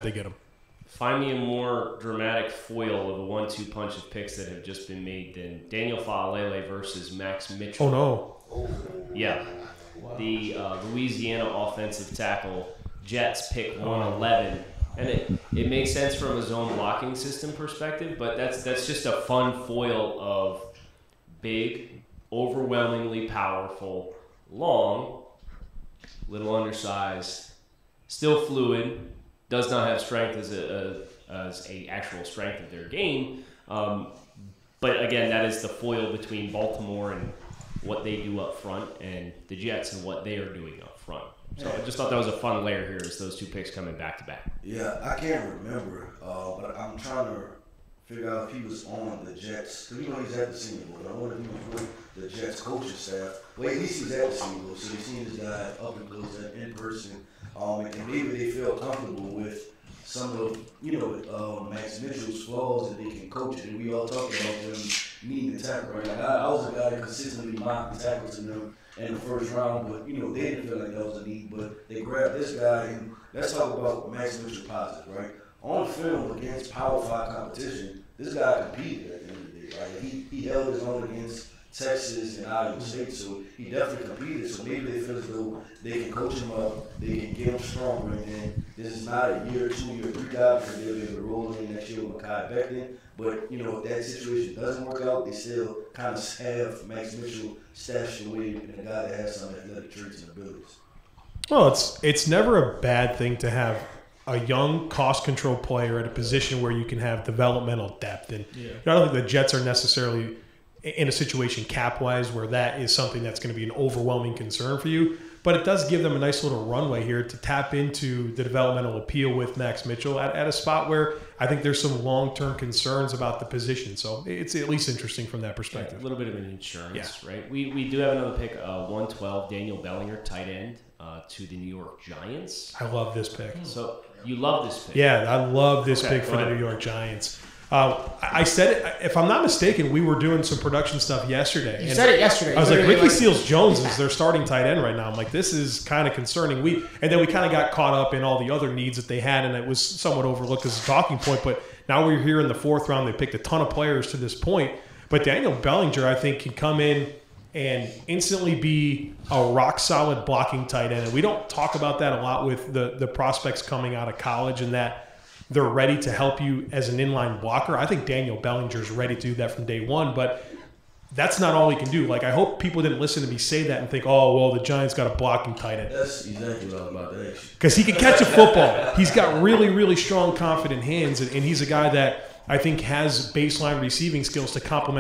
they get him. Find me a more dramatic foil of a 1-2 punch of picks that have just been made than Daniel Faalele versus Max Mitchell. Oh, no. Yeah. Wow. The Louisiana offensive tackle, Jets pick 111. And it makes sense from a zone blocking system perspective, but that's just a fun foil of big, overwhelmingly powerful, long, little undersized, still fluid, does not have strength as a actual strength of their game. But again, that is the foil between Baltimore and what they do up front and the Jets and what they are doing up front. So I just thought that was a fun layer here as those two picks coming back to back. Yeah, I can't remember, but I'm trying to figure out if he was on the Jets. Because, he's at the Senior Bowl. I wonder if he was with the Jets coaching staff. Well, at least he's at the Senior Bowl, so they've seen this guy up and close in person. And maybe they feel comfortable with some of, Max Mitchell's flaws that they can coach it. And we all talk about them needing to tackle, right? Like I was a guy that consistently mocked the tackles to them in the first round, but, they didn't feel like that was a need. But they grabbed this guy, and let's talk about Max Mitchell positive, right? On film against Power 5 competition, this guy competed at the end of the day, right? He held his own against Texas and Iowa State, so he definitely competed. So maybe they feel as though they can coach him up, they can get him stronger, and then this is not a year, 2 year, 3 guy because they'll be able to roll in next year with Mekhi Becton. But, if that situation doesn't work out, they still kind of have Max Mitchell stashed away in a guy that has some athletic traits and abilities. Well, it's never a bad thing to have a young, cost-controlled player at a position where you can have developmental depth. And I don't think the Jets are necessarily in a situation cap-wise where that is something that's going to be an overwhelming concern for you. But it does give them a nice little runway here to tap into the developmental appeal with Max Mitchell at a spot where I think there's some long-term concerns about the position. So it's at least interesting from that perspective. Yeah, a little bit of an insurance, right? We do have another pick, 112, Daniel Bellinger, tight end, to the New York Giants. I love this pick. So you love this pick. Yeah, I love this pick for the New York Giants. I said it, if I'm not mistaken, we were doing some production stuff yesterday. You said it yesterday. I was like, Ricky Seals-Jones is their starting tight end right now. I'm like, this is kind of concerning. And then we kind of got caught up in all the other needs that they had, and it was somewhat overlooked as a talking point. But now we're here in the 4th round. They picked a ton of players to this point. But Daniel Bellinger, I think, can come in and instantly be a rock-solid blocking tight end. And we don't talk about that a lot with the prospects coming out of college and that they're ready to help you as an inline blocker. I think Daniel Bellinger is ready to do that from day one, but that's not all he can do. Like, I hope people didn't listen to me say that and think, oh, well, the Giants got a blocking tight end. That's exactly what I was about to ask you. Because he can catch a football. He's got really, really strong, confident hands, and he's a guy that I think has baseline receiving skills to complement